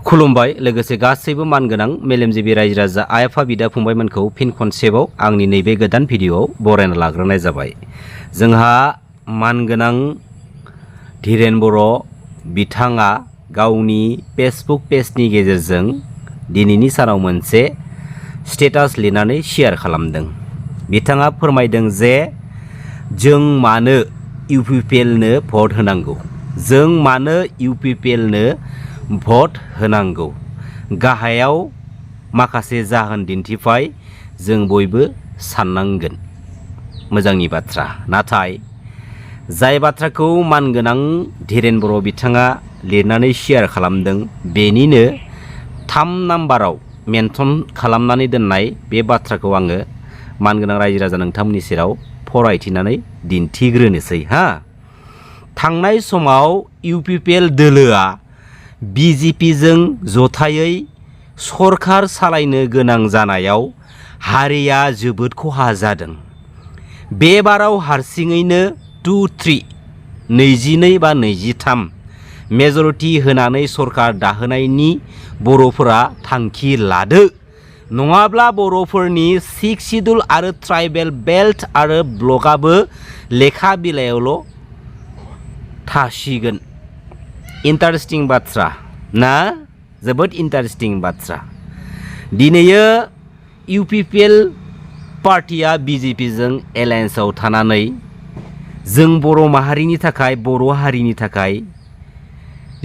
खुलुमबाय लोगोसे गासैबो मानगोनां मेलेमजिबि रायजो राजा आइ आफा बिदा फंबायमोनखौ फिन खनसेबाव आंनि नैबे गोदान भिडिअआव बरायना लाग्रोनाय जाबाय। जोंहा मानगोनां धीरेन बर' बिथाङा गावनि फेसबुक पेजनि गेजेरजों दिनैनि सानाव मोनसे स्टेटास लिरनानै शेयार खालामदों। बिथाङा फोरमायदों जे जों मानो UPPL नो भट होनांगौ, जों मानो UPPL नो भट होनांगौ, गाहायाव माखासे जाहोन दिन्थिफाय जों बयबो साननांगोन। मोजांनि बाथ्रा, नाथाय जाय बाथ्राखौ मानगोनां धीरेन बर' बिथाङा लिरनानै शेयार खालामदों बेनिनो 3 नाम्बाराव मेनसन खालामनानै दोननाय बे बाथ्राखौ आङो मानगोनां रायजो राजा नोंथांमोननि सेराव फरायथिनानै दिन्थिग्रोनोसै। थांनाय समाव UPPL दोलोआ BJP जों जथायै सरखार सालायनो गोनां जानायाव हारिया जोबोद खहा जादों। बे बाराव हारसिङैनो 2-3 22 बा 23 मेजरिटी होनानै सरखार दाहोनायनि बर'फोरा थांखि लादो, नङाब्ला बर'फोरनि 6 शिड्युल आरो ट्राइबेल बेल्ट आरो ब्लकआबो लेखा बिलाइयावल' थासिगोन। इन्टारेस्टिं बाथ्रा ना, जोबोद इन्टारेस्टिं बाथ्रा। दिनैयो UPPL पार्टिया BJP जों एलायन्सआव थानानै जों बर' माहारिनि थाखाय, बर' हारिनि थाखाय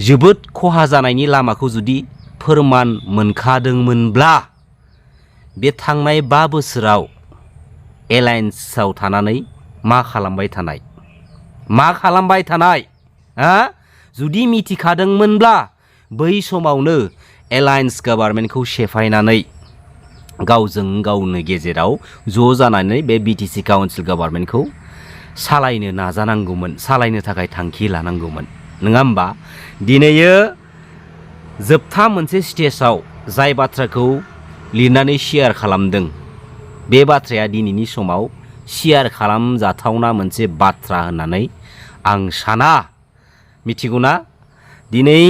जोबोद खहा जानायनि लामाखौ जुदि फोरमान मोनखादोंमोनब्ला बे थांनाय 5 बोसोराव एलायन्सआव थानानै मा खालामबाय थानाय, जुदि मिथिखादोंमोनब्ला बै समावनो एलायन्स गभर्नमेन्टखौ सेफायनानै गावजों गावनो गेजेराव ज' जानानै बे BTC काउन्सिल गभर्नमेन्टखौ सालायनो नाजानांगौमोन, सालायनो थाखाय थांखि लानांगौमोन, नङा होमबा? दिनैयो जोबथा मोनसे स्टेजाव जाय बाथ्राखौ लिरनानै शेयार खालामदों बे बाथ्राया दिनैनि समाव शेयार खालामजाथावना मोनसे बाथ्रा होननानै आं साना। मिथिगौना, दिनै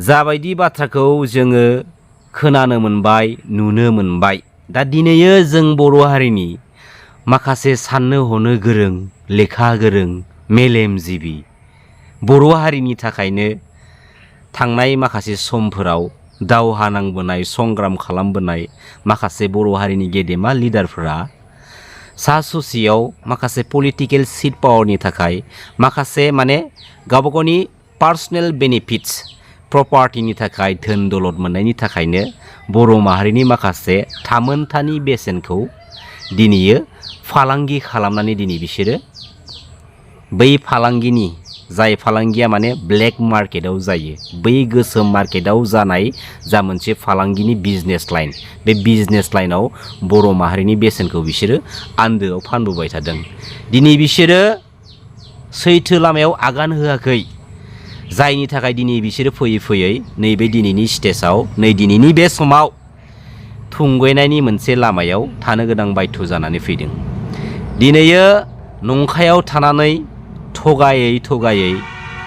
जाबायदि बाथ्राखौ जोङो खोनानो मोनबाय, नुनो मोनबाय, दा दिनैयो जों बर' हारिनि माखासे साननो हनो गोरों, लेखा गोरों, मेलेमजिबि बर' हारिनि थाखायनो थांनाय माखासे समफोराव दावहा नांबोनाय, संग्राम खालामबोनाय माखासे बर' हारिनि गेदेमा लिडारफोरा सा ससेयाव माखासे पलिटिकेल सिट पावारनि थाखाय, माखासे गावबा गावनि पार्सनेल बेनिफिट्स प्रपार्टिनि थाखाय, धोन दौलत मोननायनि थाखायनो बर' माहारिनि माखासे थामोनथानि बेसेनखौ दिनैयो फालांगि खालामनानै दिनै बिसोरो बै फालांगिनि, जाय फालांगिया ब्लेक मार्केटआव जायो, बै गोसोम मार्केटआव जानाय जा मोनसे फालांगिनि बिजनेस लाइन, बे बिजनेस लाइनाव बर' माहारिनि बेसेनखौ बिसोरो आन्दोआव फानबोबाय थादों। दिनै बिसोरो सैथो लामायाव आगान होआखै, जायनि थाखाय दिनै बिसोरो फैयै फैयै नैबे दिनैनि स्टेजाव, नै दिनैनि बे समाव थुंगेनायनि मोनसे लामायाव थानो गोनां बायध' जानानै फैदों। दिनैयो नंखायाव थानानै थगायै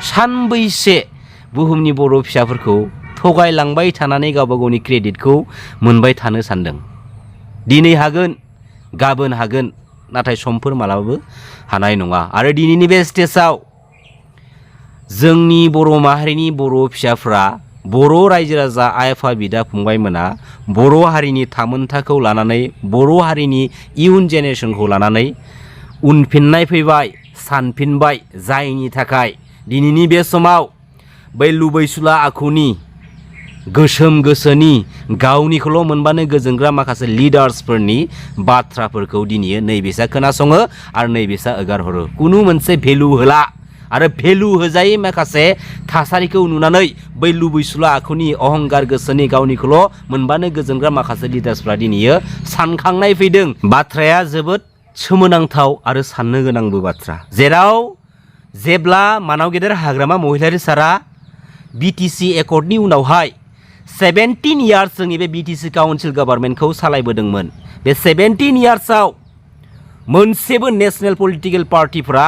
सानबैसे बुहुमनि बर' फिसाफोरखौ थगायलांबाय थानानै गावबा गावनि क्रेडिटखौ मोनबाय थानो सानदों। दिनै हागोन, गाबोन हागोन, नाथाय समफोर मालाबाबो हानाय नङा। आरो दिनैनि बे स्टेजाव जोंनि बर' माहारिनि बर' फिसाफ्रा, बर' रायजो राजा आइ आफा बिदा फंबायमोना बर' हारिनि थामोनथाखौ लानानै, बर' हारिनि इयुन जेनेरेसनखौ लानानै उनफिननाय फैबाय, सानफिनबाय, जायनि थाखाय दिनैनि बे समाव बै लुबैसुला आखुनि, गोसोम गोसोनि, गावनिखौल' मोनबानो गोजोनग्रा माखासे लिडार्सफोरनि बाथ्राफोरखौ दिनै नैबेसा खोनासङो आरो नैबेसा एगारहरो। कुनु मोनसे भेलु होला आरो भेलु होजायै माखासे थासारिखौ नुनानै बै लुबैसुला आखुनि, अहंकार गोसोनि, गावनिखौल' मोनबानो गोजोनग्रा माखासे लिडार्सफ्रा दिनैयो सानखांनाय फैदों। बाथ्राया जोबोद सोमोनांथाव आरो साननो गोनांबो बाथ्रा, जेराव जेब्ला मानाव गेदेर हाग्रामा महिलारि सारा BTC एकर्डनि उनावहाय 17 इयार्स जोंनि बे BTC काउन्सिल गभर्नमेन्टखौ सालायबोदोंमोन। बे 17 इयार्सआव मोनसेबो नेशनेल पलिटिकेल पार्टिफ्रा,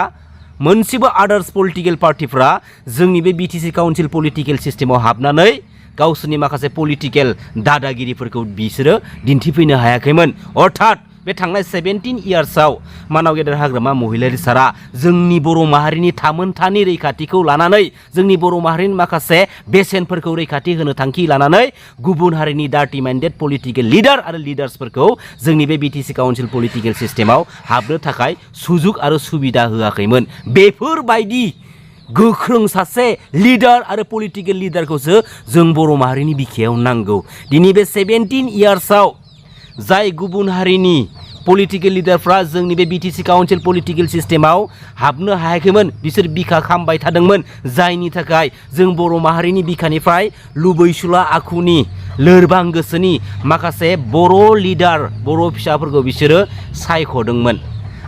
मोनसेबो आदार्स पलिटिकेल पार्टिफ्रा जोंनि बे BTC काउन्सिल पलिटिकेल सिस्टेमाव हाबनानै गावसोरनि माखासे पलिटिकेल दादागिरिफोरखौ बिसोरो दिन्थिफैनो हायाखैमोन। अर्थात बे थांनाय 17 इयार्सआव मानाव गेदेर हाग्रामा महिलारि सारा जोंनि बर' माहारिनि थामोनथानि रैखाथिखौ लानानै जोंनि बर' माहारिनि माखासे बेसेनफोरखौ रैखाथि होनो थांखि लानानै गुबुन हारिनि डार्टि माइन्डेड पलिटिकेल लिडार आरो लिडार्सफोरखौ जोंनि बे BTC काउन्सिल पलिटिकेल सिस्टेमाव हाबनो थाखाय सुजुग आरो सुबिदा होआखैमोन। बेफोरबायदि गोख्रों सासे लिडार आरो पलिटिकेल लिडारखौसो जों बर' माहारिनि बिखायाव नांगौ। दिनै बे 17 इयार्सआव जाय गुबुन हारिनि पलिटिकेल लिडारफ्रा जोंनि बे BTC काउन्सिल पलिटिकेल सिस्टेमाव हाबनो हायाखैमोन बिसोर बिखा खामबाय थादोंमोन। जायनि थाखाय जों बर' माहारिनि बिखानिफ्राय लुबैसुला आखुनि लोरबां गोसोनि माखासे बर' लिडार बर' फिसाफोरखौ बिसोरो सायख'दोंमोन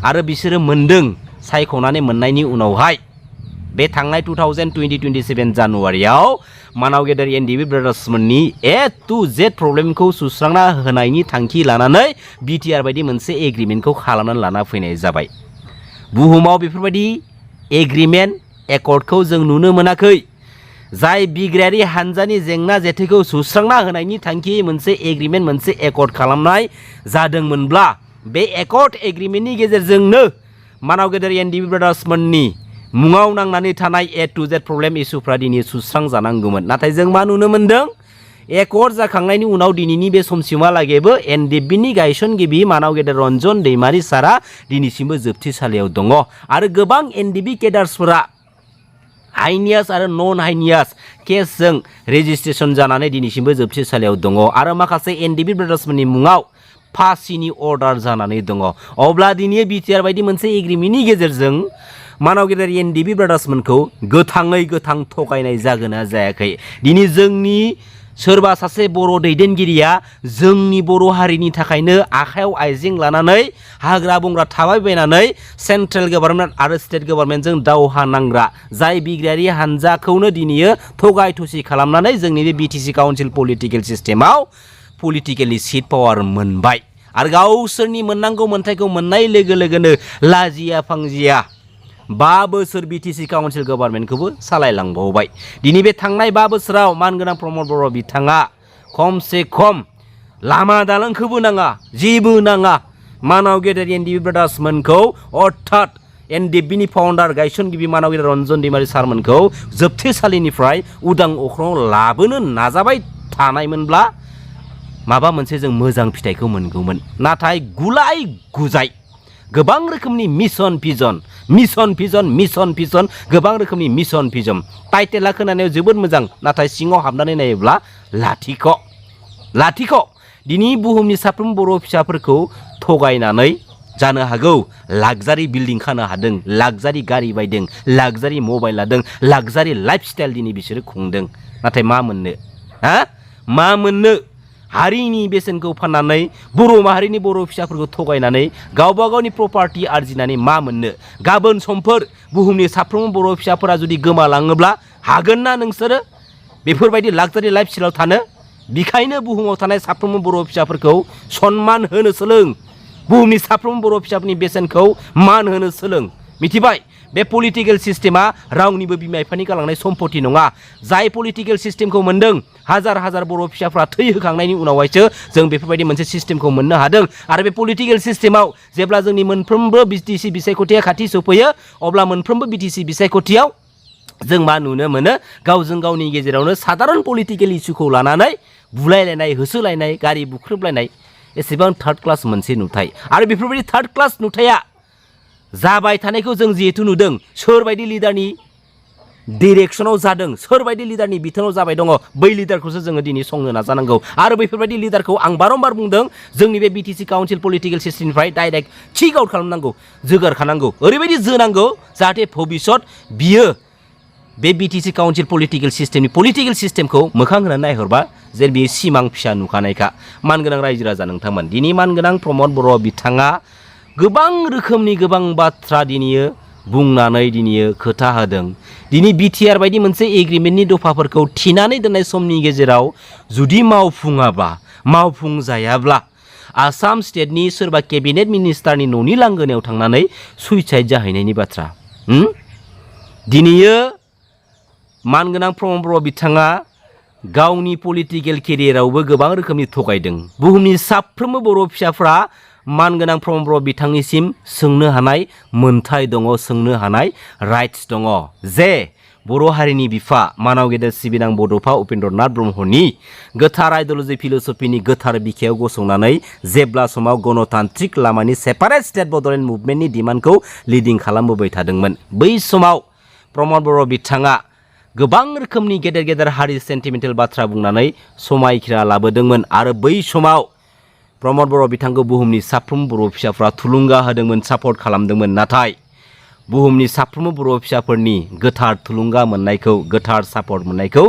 आरो बिसोरो मोनदों। सायख'नानै मोननायनि उनावहाय बे थांनाय 2027 जानुवारियाव मानाव गेदेर NDB ब्रादार्समोननि A to Z प्रब्लेमखौ सुस्रांना होनायनि थांखि लानानै BTR बायदि मोनसे एग्रिमेन्टखौ खालामनानै लाना फैनाय जाबाय। बुहुमाव बेफोरबायदि एग्रिमेन्ट एकर्डखौ जों नुनो मोनाखै। जाय बिग्रायारि हानजानि जेंना जेथोखौ सुस्रांना होनायनि थांखि मोनसे एग्रिमेन्ट मोनसे एकर्ड खालामनाय जादोंमोनब्ला बे एकर्ड एग्रिमेन्टनि गेजेरजोंनो मानाव गेदेर NDB ब्रादार्समोननि मुङाव नांनानै थानाय A to Z प्रब्लेम इसुफ्रा दिनै सुस्रांजानांगौमोन। नाथाय जों मा नुनो मोनदों? एकर्ड जाखांनायनि उनाव दिनैनि बे समसिमहालागैबो NDBनि गायसनगिरि मानाव गेदेर रन्जन दैमारि सारा दिनैसिमबो जोबथेसालियाव दङ आरो गोबां NDB केडार्सफोरा हाइनियास आरो नन हाइनियास केसजों रेजिस्ट्रेसन जानानै दिनैसिमबो जोबथेसालियाव दङ आरो माखासे NDB ब्रादार्समोननि मुङाव फासिनि अर्डार जानानै दङ। अब्ला दिनै BTR बायदि मोनसे एग्रिमेन्टनि गेजेरजों मानाव गेदेर NDB ब्रादार्समोनखौ गोथाङै गोथां थगायनाय जागोना जायाखै? दिनै जोंनि सोरबा सासे बर' दैदेनगिरिया जोंनि बर' हारिनि थाखायनो आखायाव आइजें लानानै हाग्रा बंग्रा थाबायबायनानै सेन्ट्रेल गभर्नमेन्ट आरो स्टेट गभर्नमेन्टजों दावहा नांग्रा जाय बिग्रायारि हानजाखौनो दिनै थगाय थसि खालामनानै जोंनि बे BTC काउन्सिल पलिटिकेल सिस्टेमाव पलिटिकेलि सिट पावार मोनबाय आरो गावसोरनि मोननांगौ मोन्थायखौ मोननाय लोगो लोगोनो लाजिया फांजिया 5 बोसोर BTC काउन्सिल गभर्नमेन्टखौबो सालायलांबावबाय। दिनै बे थांनाय 5 बोसोराव मानगोनां प्रमद बर' बिथाङा खमसे खम लामा दालांखौबो नाङा जेबो नाङा मानाव गेदेर NDB ब्रादार्समोनखौ अर्थात NDBनि फाउन्डार गायसनगिरि मानाव गेदेर रन्जन दैमारि सारमोनखौ जोबथेसालिनिफ्राय उदां अख्राङाव लाबोनो नाजाबाय थानायमोनब्ला माबा मोनसे जों मोजां फिथाइखौ मोनगौमोन। नाथाय गुलाय गुजाय गोबां रोखोमनि मिशन भिजन गोबां रोखोमनि मिशन भिजन टाइटेला खोनानायाव जोबोद मोजां नाथाय सिङाव हाबनानै नायोब्ला लाथिख' दिनै बुहुमनि साफ्रोम बर' फिसाफोरखौ थगायनानै जानो हागौ लाक्जारि बिल्डिं खानो हादों, लाक्जारि गारि बायदों, लाक्जारि मबाइल लादों, लाक्जारि लाइफस्टाइल दिनै बिसोरो खुंदों। नाथाय मा मोननो हारिनि बेसेनखौ फाननानै बर' माहारिनि बर' फिसाफोरखौ थगायनानै गावबा गावनि प्रपार्टि आरजिनानै मा मोननो? गाबोन समफोर बुहुमनि साफ्रोमबो बर' फिसाफोरा जुदि गोमालाङोब्ला हागोन ना नोंसोरो बेफोरबायदि लाक्जारि लाइफस्टाइलाव थानो? बेखायनो बुहुमाव थानाय साफ्रोमबो बर' फिसाफोरखौ सन्मान होनो सोलों। बुहुमनि साफ्रोमबो बर' फिसाफोरनि बेसेनखौ मान होनो सोलों। मिथिबाय? बे पलिटिकेल सिस्टेमा रावनिबो बिमा बिफानि गालांनाय सम्पति नङा। जाय पलिटिकेल सिस्टेमखौ मोनदों हाजार बर' फिसाफ्रा थै होखांनायनि उनावहायसो जों बेफोरबायदि मोनसे सिस्टेमखौ मोननो हादों आरो बे पलिटिकेल सिस्टेमाव जेब्ला जोंनि मोनफ्रोमबो BTC बिसायख'थिया खाथि सफैयो अब्ला मोनफ्रोमबो BTC बिसायख'थियाव जों मा नुनो मोनो? गावजों गावनि गेजेरावनो साधारन पलिटिकेल इस्युखौ लानानै बुलायलायनाय, होसोलायनाय, गारि बुख्रुबलायनाय एसेबां थार्ड क्लास मोनसे नुथाय आरो बेफोरबायदि थार्ड क्लास नुथाया जाबाय थानायखौ जों जिहेतु नुदों। सोरबायदि लिडारनि डिरेक्सनाव जादों, सोरबायदि लिडारनि बिथोनाव जाबाय दङ बै लिडारखौसो जोङो दिनै संनो नाजानांगौ आरो बैफोरबायदि लिडारखौ आं बारम्बार बुंदों जोंनि बे BTC काउन्सिल पलिटिकेल सिस्टेमनिफ्राय डाइरेक्ट किक आउट खालामनांगौ, जोगारखानांगौ, ओरैबायदि जोनांगौ जाहाथे भबिष्यत बियो बे BTC काउन्सिल पलिटिकेल सिस्टेमखौ मोखां होनानै नायहरबा जे बियो सिमां फिसा नुखानायखा। मानगोनां रायजो राजा नोंथांमोन, दिनै मानगोनां प्रमद बर' बिथाङा गोबां रोखोमनि गोबां बाथ्रा दिनै बुंनानै दिनै खोथा होदों। दिनै BTR बायदि मोनसे एग्रिमेन्टनि दफाफोरखौ थिनानै दोननाय समनि गेजेराव जुदि मावफुंजायाब्ला आसाम स्टेटनि सोरबा केबिनेट मिनिस्टारनि न'नि लांगोनायाव थांनानै सुइसाइड जाहैनायनि बाथ्रा। दिनै मानगोनां प्रमद बर' बिथाङा गावनि पलिटिकेल केरियारावबो गोबां रोखोमनि थगायदों। बुहुमनि साफ्रोमबो बर' फिसाफ्रा मानगोनां प्रमद बर' बिथांनिसिम सोंनो हानाय मोन्थाय दङ, सोंनो हानाय राइट्स दङ जे बर' हारिनि बिफा मानाव गेदेर सिबिनां बड'फा उपेन्द्रनाथ ब्रह्मनि गोथार आइडिय'लजि फिल'सफिनि गोथार बिखायाव गसंनानै जेब्ला समाव गणतान्त्रिक लामानि सेपारेट स्टेट बड'लेण्ड मुभमेन्टनि डिमान्डखौ लिडिं खालामबोबाय थादोंमोन। बै समाव प्रमद बर' बिथाङा गोबां रोखोमनि गेदेर गेदेर हारि सेन्टिमेन्टेल बाथ्रा बुंनानै समायखिरा लाबोदोंमोन आरो बै समाव प्रमद बर' बिथांखौ बुहुमनि साफ्रोम बर' फिसाफ्रा थुलुंगा होदोंमोन, सापर्ट खालामदोंमोन। नाथाय बुहुमनि साफ्रोमबो बर' फिसाफोरनि गोथार थुलुंगा मोननायखौ, गोथार सापर्ट मोननायखौ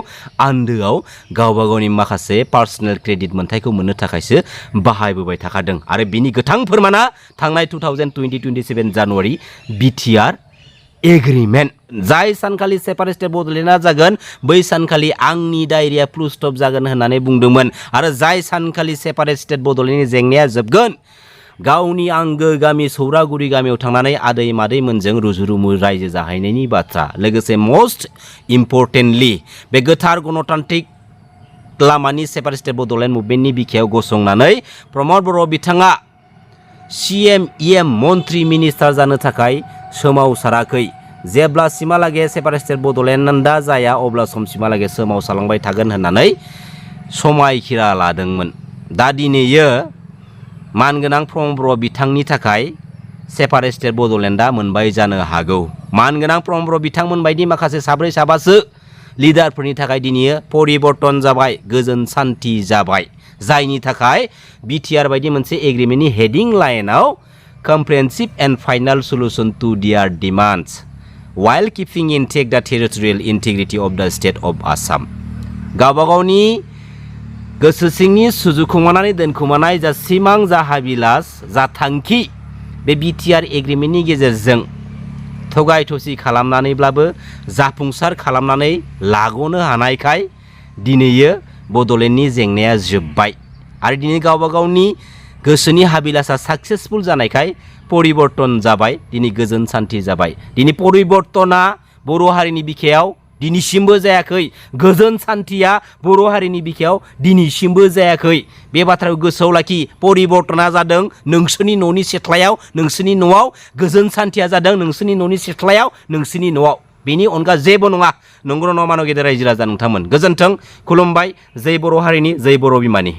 आन्दोआव गावबा गावनि माखासे पार्सनेल क्रेडिट मोन्थायखौ मोननो थाखायसो बाहायबोबाय थाखादों आरो बिनि गोथां फोरमाना थांनाय 2027 जानुवारि बिटिआर एग्रिमेन्ट। जाय सानखालि सेपारेट स्टेट बड'लेण्डआ जागोन बै सानखालि आंनि डायरिया फुल स्टप जागोन होननानै बुंदोंमोन आरो जाय सानखालि सेपारेट स्टेट बड'लेण्डनि जेंनाया जोबगोन गावनि आंगो गामि सौरागुरि गामियाव थांनानै आदै मादैमोनजों रुजु-रुमु रायजो जाहैनायनि बाथ्रा। लोगोसे मोस्ट इम्परटेन्टलि बे गोथार गणतान्त्रिक लामानि सेपारेट स्टेट बड'लेण्ड मुभमेन्टनि बिखायाव गसंनानै प्रमद बर' बिथाङा CM EM मन्त्रि मिनिस्टार जानो थाखाय सोमावसाराखै। जेब्लासिमहालागै सेपारेट स्टेट बड'लेण्डआ जाया अब्ला समसिमहालागै सोमावसारलांबाय थागोन होननानै समायखिरा लादोंमोन। दा दिनैयो मानगोनां प्रमद बर' बिथांनि थाखाय सेपारेट स्टेट बड'लेण्डआ मोनबाय जानो हागौ। मानगोनां प्रमद बर' बिथांमोन बायदि माखासे साब्रै साबासो लिडारफोरनि थाखाय दिनै परिबर्तन जाबाय, गोजोन सान्थि जाबाय, जायनि थाखाय बिटिआर बायदि मोनसे एग्रिमेन्टनि हेडिं लाइनाव comprehensive and final solution to their demands while keeping intact the territorial integrity of the state of Assam। गावबा गावनि गोसो सिंनि सुजुखुमानानै दोनखुमानाय जा सिमां, जा हाबिलास, जा थांखि बे बिटिआर एग्रिमेन्टनि गेजेरजों थगाय थसि खालामनानैब्लाबो जाफुंसार खालामनानै लागनो हानायखाय दिनैयो बड'लेण्डनि जेंनाया जोब्बाय आरो दिनै गावबा गावनि गोसोनि हाबिलासा साक्सेसफुल जानायखाय परिबर्तन जाबाय, दिनै गोजोन सान्थि जाबाय। दिनै परिबर्तना बर' हारिनि बिखायाव दिनैसिमबो जायाखै, गोजोन सान्थिया बर' हारिनि बिखायाव दिनैसिमबो जायाखै। बे बाथ्राखौ गोसोआव लाखि। परिबर्तना जादों नोंसोरनि न'नि सिथ्लायाव, नोंसोरनि न'आव, गोजोन सान्थिया जादों नोंसोरनि न'नि सिथ्लायाव, नोंसोरनि न'आव। बेनि अनगा जेबो नङा। नंगौ नङा मानव गेदेर रायजो राजा नोंथांमोन। गोजोन्थों, खुलुमबाय। जै बर' हारिनि, जै बर' बिमानि।